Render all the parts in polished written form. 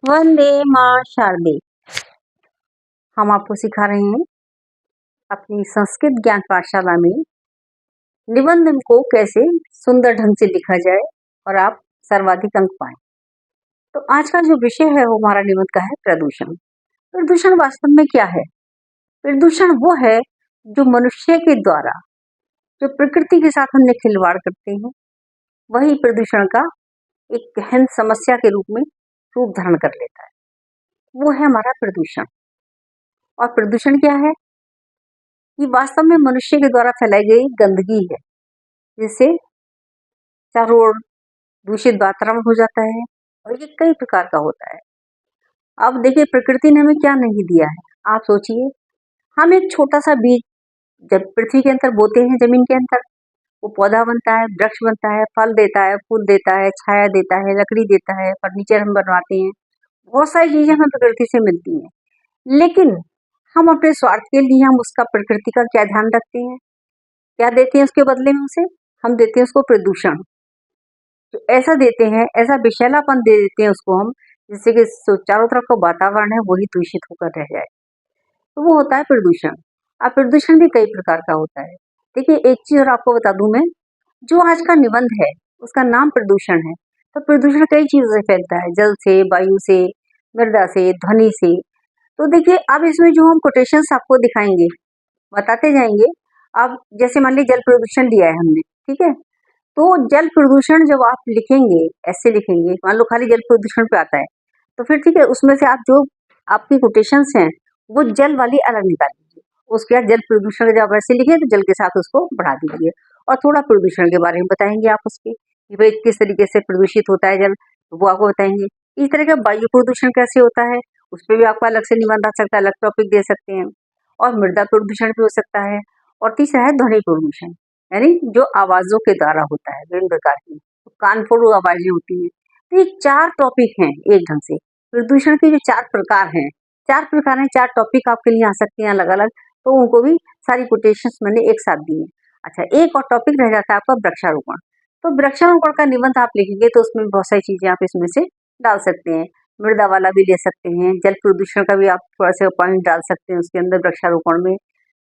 वंदे माँ शारदे। हम आपको सिखा रहे हैं अपनी संस्कृत ज्ञान पाठशाला में निबंध को कैसे सुंदर ढंग से लिखा जाए और आप सर्वाधिक अंक पाएं। तो आज का जो विषय है वो हमारा निबंध का है प्रदूषण। प्रदूषण वास्तव में क्या है? प्रदूषण वो है जो मनुष्य के द्वारा जो प्रकृति के साथ हमने खिलवाड़ करते हैं, वही प्रदूषण का एक गहन समस्या के रूप में रूप धारण कर लेता है। वो है हमारा प्रदूषण। और प्रदूषण क्या है? ये वास्तव में मनुष्य के द्वारा फैलाई गई गंदगी है, जिससे चारों ओर दूषित वातावरण हो जाता है और ये कई प्रकार का होता है। अब देखिए, प्रकृति ने हमें क्या नहीं दिया है। आप सोचिए, हम एक छोटा सा बीज जब पृथ्वी के अंदर बोते हैं, जमीन के अंदर, वो पौधा बनता है, वृक्ष बनता है, फल देता है, फूल देता है, छाया देता है, लकड़ी देता है, फर्नीचर हम बनवाते हैं। बहुत सारी चीजें हमें प्रकृति से मिलती हैं, लेकिन हम अपने स्वार्थ के लिए हम उसका प्रकृति का क्या ध्यान रखते हैं? क्या देते हैं उसके बदले में उसे? हम देते हैं उसको प्रदूषण। तो ऐसा देते हैं, ऐसा विषैलापन दे देते हैं उसको हम, जिससे कि चारों तरफ का वातावरण है वही दूषित होकर रह जाए। तो वो होता है प्रदूषण। अब प्रदूषण भी कई प्रकार का होता है। देखिए, एक चीज और आपको बता दूं मैं, जो आज का निबंध है उसका नाम प्रदूषण है। तो प्रदूषण कई चीजों से फैलता है, जल से, वायु से, मृदा से, ध्वनि से। तो देखिए, अब इसमें जो हम कोटेशंस आपको दिखाएंगे, बताते जाएंगे। अब जैसे मान लीजिए जल प्रदूषण लिया है हमने, ठीक है? तो जल प्रदूषण जब आप लिखेंगे, ऐसे लिखेंगे, मान लो खाली जल प्रदूषण पे आता है, तो फिर ठीक है, उसमें से आप जो आपकी कोटेशंस हैं वो जल वाली अलग निकाल दीजिए। उसके बाद जल प्रदूषण जब ऐसे लिखे तो जल के साथ उसको बढ़ा दीजिए और थोड़ा प्रदूषण के बारे में बताएंगे आप उसके, कि भाई किस तरीके से प्रदूषित होता है जल, तो वो आपको बताएंगे। इस तरह का वायु प्रदूषण कैसे होता है, उस पर भी आपका अलग से निबंध आ सकता है, अलग टॉपिक दे सकते हैं। और मृदा प्रदूषण भी हो सकता है। और तीसरा है ध्वनि प्रदूषण, यानी जो आवाजों के द्वारा होता है, विभिन्न प्रकार की तो कानफोड़ आवाजें होती हैं। तो ये 4 टॉपिक हैं एक ढंग से। प्रदूषण के जो 4 प्रकार हैं, 4 प्रकार हैं, 4 टॉपिक आपके लिए आ सकते हैं अलग-अलग, तो उनको भी सारी कोटेशंस मैंने एक साथ दी हैं। अच्छा, एक और टॉपिक रह जाता है आपका वृक्षारोपण। तो वृक्षारोपण का निबंध आप लिखेंगे तो उसमें बहुत सारी चीजें आप इसमें से डाल सकते हैं। मृदा वाला भी ले सकते हैं, जल प्रदूषण का भी आप थोड़ा सा पॉइंट डाल सकते हैं उसके अंदर वृक्षारोपण में।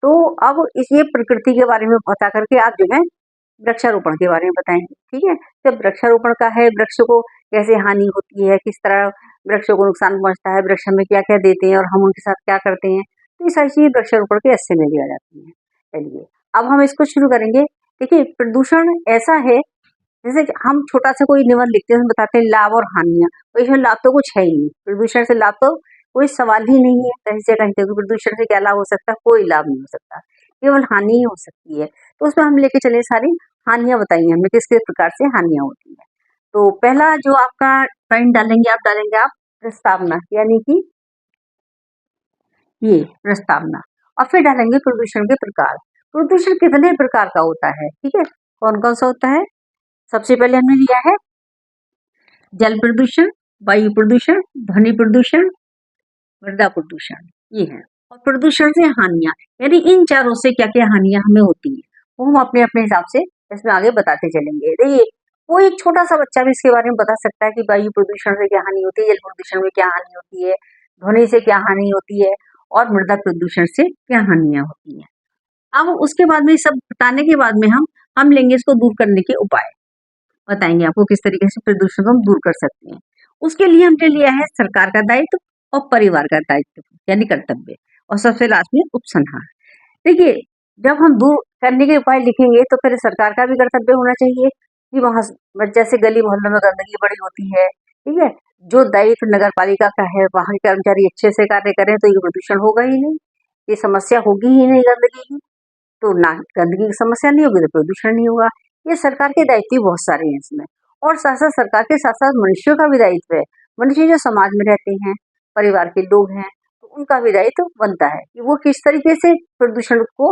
तो अब इस ये प्रकृति के बारे में बता करके आप जो है वृक्षारोपण के बारे में बताएंगे, ठीक है? जब वृक्षारोपण का है, वृक्ष को कैसे हानि होती है, किस तरह वृक्षों को नुकसान पहुंचता है, वृक्ष हमें क्या क्या देते हैं और हम उनके साथ क्या करते हैं, तो ये सारी चीजें वृक्षारोपण के हिस्से में दी जाती है। चलिए, अब हम इसको शुरू करेंगे। देखिए, प्रदूषण ऐसा है, जैसे कि हम छोटा सा कोई निबंध लिखते हैं, उसमें बताते हैं लाभ और हानियां, तो इसमें लाभ तो कुछ है ही नहीं। प्रदूषण से लाभ तो कोई सवाल ही नहीं है, कहीं से कहीं तक। प्रदूषण से क्या लाभ हो सकता है? कोई लाभ नहीं हो सकता, केवल हानि ही हो सकती है। तो उसमें हम लेके चले सारी हानियां बताई हमने, किस किस प्रकार से हानियां होती है। तो पहला जो आपका पॉइंट डालेंगे आप प्रस्तावना, यानी कि ये प्रस्तावना। और फिर डालेंगे प्रदूषण के प्रकार। प्रदूषण कितने प्रकार का होता है, ठीक है? कौन कौन सा होता है? सबसे पहले हमने लिया है जल प्रदूषण, वायु प्रदूषण, ध्वनि प्रदूषण, मृदा प्रदूषण, ये है। और प्रदूषण से हानियां, यानी इन चारों से क्या क्या हानियां हमें होती है, वो हम अपने अपने हिसाब से इसमें आगे बताते चलेंगे। देखिए, कोई एक छोटा सा बच्चा भी इसके बारे में बता सकता है कि वायु प्रदूषण से क्या हानि होती है, जल प्रदूषण में क्या हानि होती है, ध्वनि से क्या हानि होती है और मृदा प्रदूषण से क्या हानियां होती है। अब उसके बाद में सब बताने के बाद में हम लेंगे इसको दूर करने के उपाय, बताएंगे आपको किस तरीके से प्रदूषण को हम दूर कर सकते हैं। उसके लिए हमने लिया है सरकार का दायित्व और परिवार का दायित्व, यानी कर्तव्य, और सबसे लास्ट में उपसंहार। देखिए, जब हम दूर करने के उपाय लिखेंगे तो फिर सरकार का भी कर्तव्य होना चाहिए कि वहां जैसे गली मोहल्लों में गंदगी बड़ी होती है, ठीक है, जो दायित्व नगर पालिका का है, वहां के कर्मचारी अच्छे से कार्य करें तो ये प्रदूषण होगा ही नहीं, ये समस्या होगी ही नहीं गंदगी की। तो ना गंदगी की समस्या नहीं होगी तो प्रदूषण नहीं होगा। ये सरकार के दायित्व भी बहुत सारे हैं इसमें। और साथ साथ सरकार के साथ साथ मनुष्यों का भी दायित्व है। मनुष्य जो समाज में रहते हैं, परिवार के लोग हैं, तो उनका भी दायित्व बनता है कि वो किस तरीके से प्रदूषण को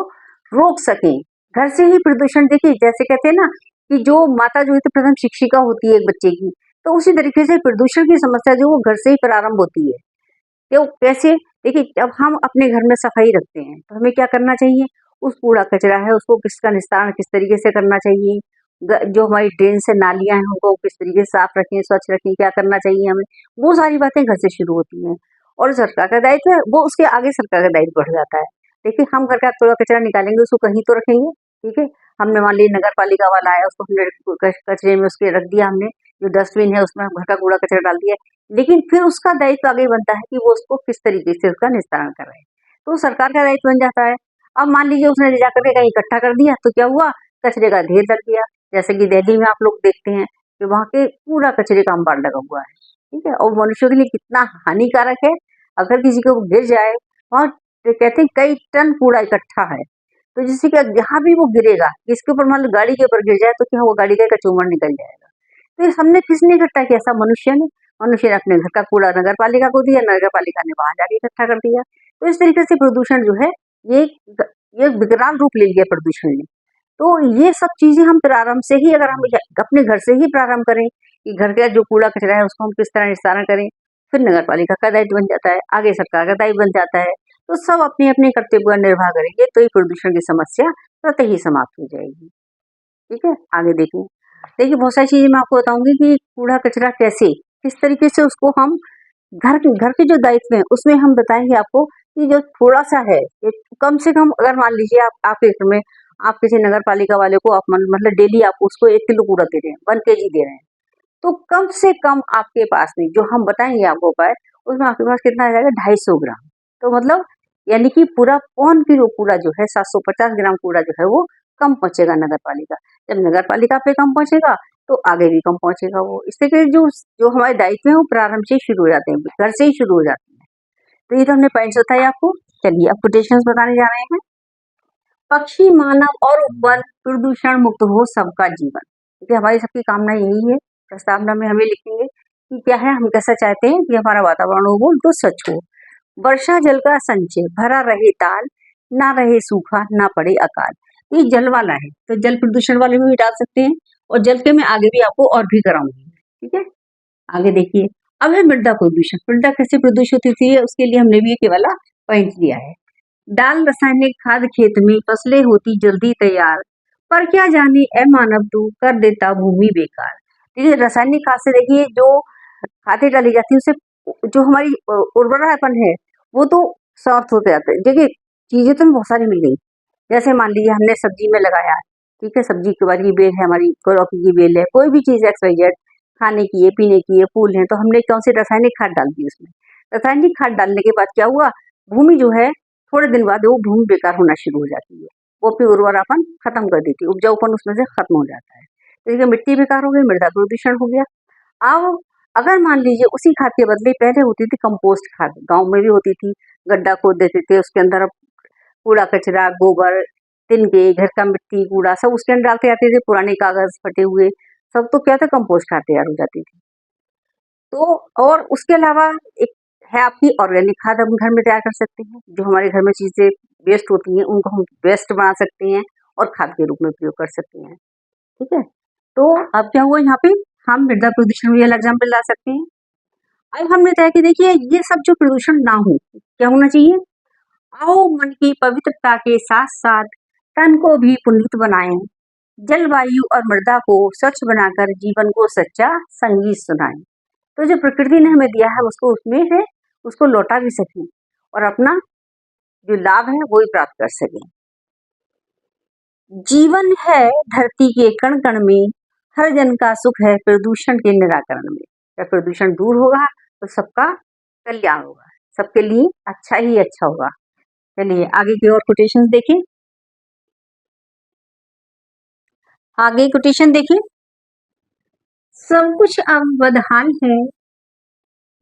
रोक सकें। घर से ही प्रदूषण, देखिए जैसे कहते हैं ना कि जो माता जो है तो प्रथम शिक्षिका होती है एक बच्चे की, तो उसी तरीके से प्रदूषण की समस्या जो वो घर से ही प्रारंभ होती है। क्यों, कैसे? देखिए, जब हम अपने घर में सफाई रखते हैं तो हमें क्या करना चाहिए? उस कूड़ा कचरा है उसको किसका निस्तारण किस तरीके से करना चाहिए, जो हमारी ड्रेन से नालियाँ हैं उनको किस तरीके से साफ रखें, स्वच्छ रखें, क्या करना चाहिए हमें, वो सारी बातें घर से शुरू होती हैं। और सरकार का दायित्व है, वो उसके आगे सरकार का दायित्व बढ़ जाता है। देखिए हम घर का कूड़ा कचरा निकालेंगे, उसको कहीं तो रखेंगे, ठीक है। हमने मान लीजिए नगर पालिका वाला आया, उसको हमने कचरे में उसके रख दिया, हमने जो डस्टबिन है उसमें घर का कूड़ा कचरा डाल दिया, लेकिन फिर उसका दायित्व आगे बनता है कि वो उसको किस तरीके से उसका निस्तारण कराए। तो सरकार का दायित्व बन जाता है। अब मान लीजिए उसने ले जाकर के कहीं इकट्ठा कर दिया, तो क्या हुआ, कचरे का ढेर लग गया। जैसे कि दिल्ली में आप लोग देखते हैं कि वहाँ के पूरा कचरे का अंबार लगा हुआ है, ठीक है। और मनुष्यों के लिए कितना हानिकारक है, अगर किसी को गिर जाए, और कहते हैं कई टन कूड़ा इकट्ठा है, तो जिससे कि जहाँ भी वो गिरेगा, इसके ऊपर मान लो गाड़ी के ऊपर गिर जाए, तो क्या वो गाड़ी का कचूमर निकल जाएगा। तो ये हमने किसने इकट्ठा किया, ऐसा मनुष्य ने अपने घर का कूड़ा नगर पालिका को दिया, नगर पालिका ने वहां जाके इकट्ठा कर दिया। तो इस तरीके से प्रदूषण जो है ये ये विकराल रूप ले लिया प्रदूषण ने। तो ये सब चीजें हम प्रारंभ से ही, अगर हम अपने घर से ही प्रारंभ करें कि घर का जो कूड़ा कचरा है उसको हम किस तरह निस्तारण करें, फिर नगर पालिका का दायित्व बन जाता है, आगे सरकार का दायित्व बन जाता है। तो सब अपने अपने कर्तव्य का निर्वाह करेंगे तो ये प्रदूषण की समस्या स्वतः ही समाप्त हो जाएगी। ठीक है, आगे देखिए। देखिए बहुत सारी चीजें मैं आपको बताऊंगी कि कूड़ा कचरा कैसे, किस तरीके से उसको हम घर के जो दायित्व हैं उसमें हम बताएंगे आपको कि जो थोड़ा सा है, कम से कम अगर मान लीजिए आपके घर में आप किसी नगर पालिका वाले को आप मतलब डेली आप उसको 1 किलो कूड़ा दे रहे हैं, 1 kg दे रहे हैं, तो कम से कम आपके पास में जो हम बताएंगे आपको उपाय, उसमें आपके पास कितना आ जाएगा, 250 ग्राम। तो मतलब यानी कि पूरा 1 किलो कूड़ा जो है, 750 ग्राम कूड़ा जो है वो कम पहुंचेगा नगर पालिका। जब नगर पालिका पे कम पहुंचेगा तो आगे भी कम पहुंचेगा वो। इससे कि जो जो हमारे दायित्व है वो प्रारंभ से ही शुरू हो जाते हैं, घर से ही शुरू हो जाते हैं। तो ये तो हमने पॉइंट्स बताए आपको। चलिए अब कोटेशंस बताने जा रहे हैं। पक्षी, मानव और वन प्रदूषण मुक्त हो सबका जीवन। देखिए हमारी सबकी कामना यही है, प्रस्तावना में हमें लिखेंगे कि क्या है, हम कैसा चाहते हैं कि हमारा वातावरण हो वो तो स्वच्छ हो। वर्षा जल का संचय, भरा रहे ताल, ना रहे सूखा, ना पड़े अकाल। ये जल वाला है, तो जल प्रदूषण वाले में भी डाल सकते हैं, और जल के मैं आगे भी आपको और भी कराऊंगी, ठीक है। आगे देखिए, अब है मृदा प्रदूषण। मृदा कैसे प्रदूषित होती है उसके लिए हमने भी एक ये वाला पॉइंट दिया है। डाल रासायनिक खाद खेत में, फसलें होती जल्दी तैयार, पर क्या जाने ए मानव तू कर देता भूमि बेकार। देखिए रासायनिक खाद से, देखिए जो खादें डाली जाती है उससे जो हमारी उर्वरापन है वो तो समाप्त होते जाते हैं। देखिए चीजें तो बहुत सारी मिल गई, जैसे मान लीजिए हमने सब्जी में लगाया, ठीक है, सब्जी के बाद की बेल है हमारी, लौकी की बेल है, कोई भी चीज एक्स वाई जेड, खाने की है, पीने की है, फूल है, तो हमने कौन सी रासायनिक खाद डाल दी उसमें। रासायनिक खाद डालने के बाद क्या हुआ, भूमि जो है थोड़े दिन बाद वो भूमि बेकार होना शुरू हो जाती है, वो अपनी उर्वरापन खत्म कर देती है, उपजाऊपन उसमें से खत्म हो जाता है। तो देखिए मिट्टी बेकार हो गई, मृदा प्रदूषण हो गया। अब अगर मान लीजिए उसी खाद के बदले पहले होती थी कंपोस्ट खाद, गांव में भी होती थी, गड्ढा खोद देते थे, उसके अंदर कूड़ा कचरा, गोबर, तिनके, घर का मिट्टी कूड़ा सब उसके अंदर डालते जाते थे, पुराने कागज फटे हुए सब, तो क्या था, कंपोस्ट खाद तैयार हो जाती थी। तो और उसके अलावा एक है आपकी ऑर्गेनिक खाद, हम घर में तैयार कर सकते हैं, जो हमारे घर में चीजें वेस्ट होती हैं उनको हम बेस्ट बना सकते हैं और खाद के रूप में प्रयोग कर सकते हैं, ठीक है। तो अब क्या हुआ यहाँ पे, हम मृदा प्रदूषण भी एग्जाम्पल ला सकते हैं। अब हमने तय कि देखिए ये सब जो प्रदूषण ना हो, क्या होना चाहिए, आओ मन की पवित्रता के साथ साथ तन को भी पुनीत बनाएं, जलवायु और मृदा को स्वच्छ बनाकर जीवन को सच्चा संगीत सुनाएं। तो जो प्रकृति ने हमें दिया है उसको उसमें है उसको लौटा भी सकें और अपना जो लाभ है वो भी प्राप्त कर सकें। जीवन है धरती के कण कण में, हर जन का सुख है प्रदूषण के निराकरण में। जब प्रदूषण दूर होगा तो सबका कल्याण होगा, सबके लिए अच्छा ही अच्छा होगा। चलिए आगे की और कोटेशन देखें। आगे कोटेशन देखिए, सब कुछ अब बदहाल है,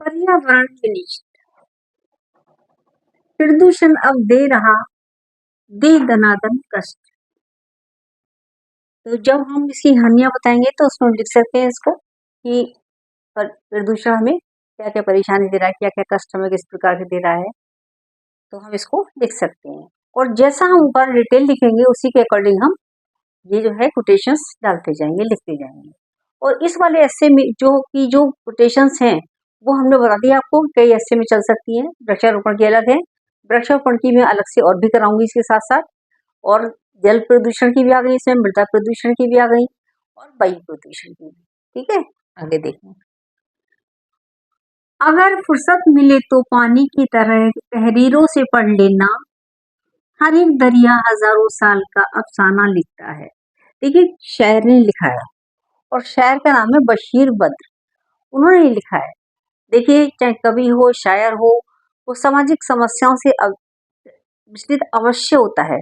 पर्यावरण विनिष्ट, प्रदूषण अब दे दनादन कष्ट। तो जब हम इसकी हानियां बताएंगे तो उसमें लिख सकते हैं इसको कि प्रदूषण हमें क्या क्या परेशानी दे रहा है, क्या क्या कष्ट हमें किस प्रकार से दे रहा है, तो हम इसको लिख सकते हैं। और जैसा हम ऊपर डिटेल लिखेंगे उसी के अकॉर्डिंग हम ये जो है कोटेशंस डालते जाएंगे, लिखते जाएंगे। और इस वाले एस्से में जो कोटेशंस हैं वो हमने बता दिया आपको, कई एस्से में चल सकती हैं। वृक्षारोपण की अलग है, वृक्षारोपण की मैं अलग से और भी कराऊंगी इसके साथ साथ। और जल प्रदूषण की भी आ गई इसमें, मृदा प्रदूषण की भी आ गई, और वायु प्रदूषण की भी। ठीक है, आगे देखें। अगर फुर्सत मिले तो पानी की तरह तहरीरों से पढ़ लेना, हर एक दरिया हजारों साल का अफसाना लिखता है। देखिए, शायर ने लिखा है और शायर का नाम है बशीर बद्र। उन्होंने लिखा है। देखिए, चाहे कवि हो, शायर हो, वो सामाजिक समस्याओं से विचलित अवश्य होता है।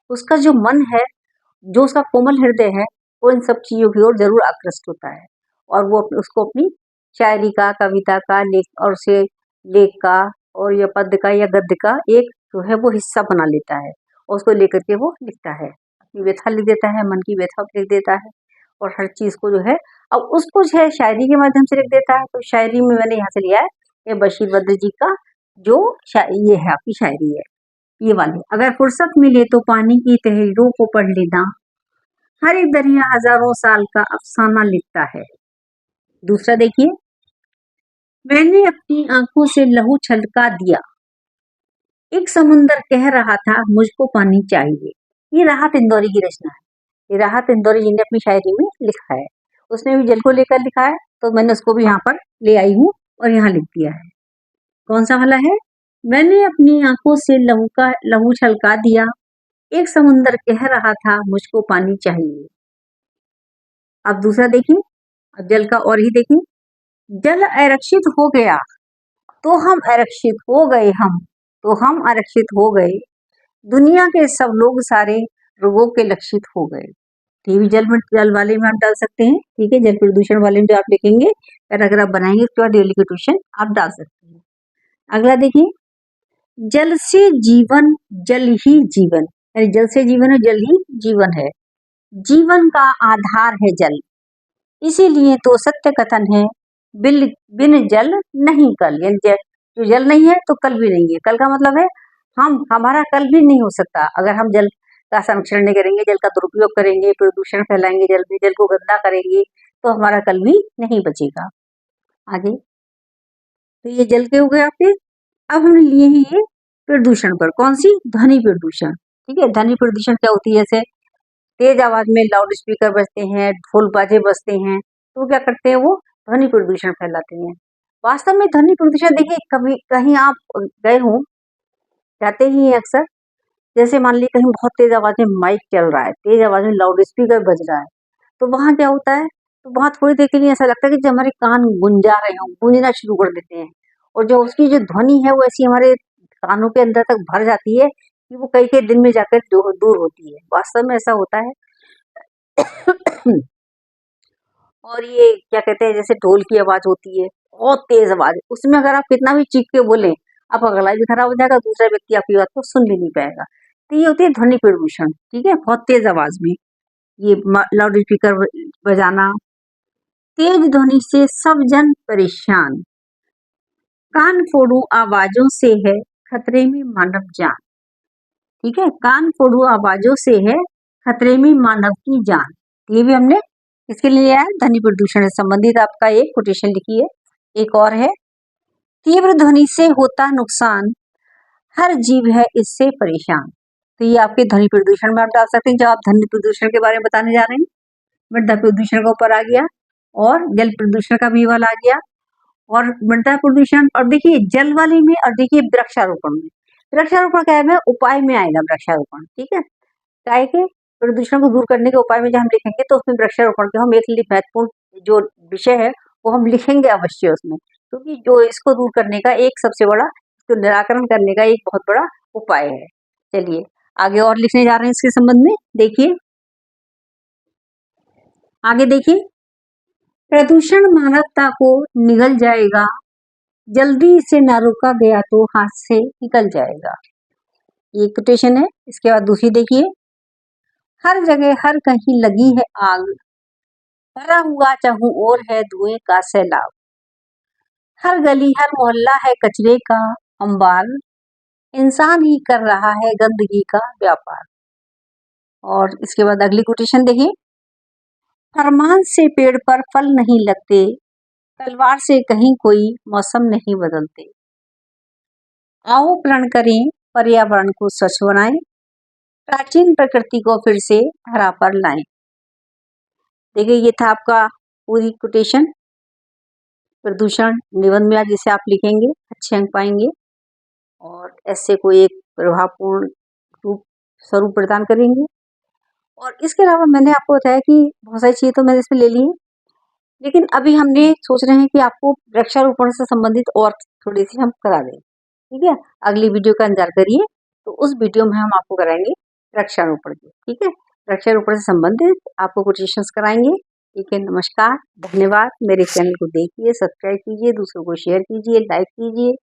उसका जो मन है, जो उसका कोमल हृदय है, वो इन सब चीज़ों की ओर ज़रूर आकृष्ट होता है और वो उसको अपनी शायरी का, कविता का, लेख और उसे लेख का और या पद्य का या गद्य का एक जो है वो हिस्सा बना लेता है और उसको लेकर के वो लिखता है। अपनी व्यथा लिख देता है, मन की व्यथा लिख देता है और हर चीज़ को जो है अब उसको जो है शायरी के माध्यम से लिख देता है। तो शायरी में मैंने यहाँ से लिया है ये बशीर बद्र जी का जो ये है आपकी शायरी है, ये वाली। अगर फुर्सत मिले तो पानी की तहरीरों को पढ़ लेना, हर एक दरिया हजारों साल का अफसाना लिखता है। दूसरा देखिए, मैंने अपनी आंखों से लहू छलका दिया, एक समुंदर कह रहा था मुझको पानी चाहिए। ये राहत इंदौरी की रचना है। ये राहत इंदौरी जी ने अपनी शायरी में लिखा है। उसने भी जल को लेकर लिखा है, तो मैंने उसको भी यहाँ पर ले आई हूँ और यहाँ लिख दिया है। कौन सा वाला है? मैंने अपनी आंखों से लहू छलका दिया, एक समुंदर कह रहा था मुझको पानी चाहिए। अब दूसरा देखिए, अब जल का और ही देखिए। जल आरक्षित हो गया तो हम आरक्षित हो गए, हम तो हम आरक्षित हो गए, दुनिया के सब लोग सारे रोगों के लक्षित हो गए। ये भी जल वाले में आप डाल सकते हैं। ठीक है, जल प्रदूषण वाले में जो आप लिखेंगे, पैराग्राफ बनाएंगे, उसके बाद डेली के ट्यूशन आप डाल सकते हैं। अगला देखिए, जल से जीवन, जल ही जीवन, यानी जल से जीवन है, जल ही जीवन है, जीवन का आधार है जल, इसीलिए तो सत्य कथन है, बिन जल नहीं कल। यानी जो जल नहीं है तो कल भी नहीं है। कल का मतलब है हमारा कल भी नहीं हो सकता अगर हम जल का संरक्षण नहीं करेंगे, जल का दुरुपयोग करेंगे, प्रदूषण फैलाएंगे, जल को गंदा करेंगे, तो हमारा कल भी नहीं बचेगा। आगे, तो ये जल के हो गए आपके। अब हमने लिए हैं ये प्रदूषण पर। कौन सी? ध्वनि प्रदूषण। ठीक है, ध्वनि प्रदूषण क्या होती है? जैसे तेज आवाज में लाउड स्पीकर बजते हैं, ढोल बाजे बजते हैं, तो क्या करते हैं? वो ध्वनि प्रदूषण फैलाते हैं। वास्तव में ध्वनि प्रदूषण, देखिए, कभी कहीं आप गए हो, जाते ही हैं अक्सर, जैसे मान लीजिए कहीं बहुत तेज आवाज में माइक चल रहा है, तेज आवाज में लाउड स्पीकर बज रहा है, तो वहां क्या होता है? तो वहां थोड़ी देर के लिए ऐसा लगता है कि जो हमारे कान गुंजा रहे हो, गूंजना शुरू कर देते हैं और जो उसकी जो ध्वनि है वो ऐसी हमारे कानों के अंदर तक भर जाती है कि वो कई कई दिन में जाकर दूर होती है। वास्तव में ऐसा होता है। और ये क्या कहते हैं, जैसे ढोल की आवाज होती है, बहुत तेज आवाज, उसमें अगर आप कितना भी चीख के बोले, आपका गला भी खराब हो जाएगा, दूसरा व्यक्ति आपकी बात को सुन भी नहीं पाएगा। तो ये होती है ध्वनि प्रदूषण। ठीक है, बहुत तेज आवाज में ये लाउड स्पीकर बजाना, तेज ध्वनि से सब जन परेशान, कान फोड़ू आवाजों से है खतरे में मानव जान। ठीक है, कान फोड़ू आवाजों से है खतरे में मानव की जान। ये भी हमने इसके लिए है, ध्वनि प्रदूषण से संबंधित आपका एक कोटेशन लिखी है। एक और है, तीव्र ध्वनि से होता नुकसान, हर जीव है इससे परेशान। तो ये आपके ध्वनि प्रदूषण में आप डाल सकते हैं। जब आप ध्वनि प्रदूषण के बारे में बताने जा रहे हैं, मृदा प्रदूषण का ऊपर आ गया और जल प्रदूषण का भी वाला आ गया और मृदा प्रदूषण। और देखिए जल वाले में, और देखिए वृक्षारोपण में। वृक्षारोपण क्या है? उपाय में आएगा वृक्षारोपण। ठीक है, काय के प्रदूषण को दूर करने के उपाय में जब हम लिखेंगे तो उसमें वृक्षारोपण के हम एक महत्वपूर्ण जो विषय है वो हम लिखेंगे अवश्य उसमें, क्योंकि जो इसको दूर करने का एक सबसे बड़ा, इसको निराकरण करने का एक बहुत बड़ा उपाय है। चलिए आगे और लिखने जा रहे हैं इसके संबंध में। देखिए आगे, देखिए, प्रदूषण मानवता को निगल जाएगा, जल्दी से ना रोका गया तो हाथ से निकल जाएगा। ये कोटेशन है। इसके बाद दूसरी देखिए, हर जगह हर कहीं लगी है आग, भरा हुआ चाहूं और है धुएं का सैलाब, हर गली हर मोहल्ला है कचरे का अंबार, इंसान ही कर रहा है गंदगी का व्यापार। और इसके बाद अगली कोटेशन देखिए, फरमान से पेड़ पर फल नहीं लगते, तलवार से कहीं कोई मौसम नहीं बदलते, आओ प्रण करें पर्यावरण को स्वच्छ बनाएं, प्राचीन प्रकृति को फिर से धरा पर लाएं। देखिए ये था आपका पूरी कोटेशन प्रदूषण निबंध में, जिसे आप लिखेंगे अच्छे अंक पाएंगे और ऐसे को एक प्रभावपूर्ण रूप स्वरूप प्रदान करेंगे। और इसके अलावा मैंने आपको बताया कि बहुत सारी चीज़ें तो मैंने इसमें ले ली हैं, लेकिन अभी हमने सोच रहे हैं कि आपको वृक्षारोपण से संबंधित और थोड़ी सी हम करा दें। ठीक है, अगली वीडियो का इंतजार करिए, तो उस वीडियो में हम आपको कराएंगे वृक्षारोपण की। ठीक है, वृक्षारोपण से संबंधित आपको कोटेशंस कराएंगे। ठीक है, नमस्कार, धन्यवाद। मेरे चैनल को देखिए, सब्सक्राइब कीजिए, दूसरों को शेयर कीजिए, लाइक कीजिए।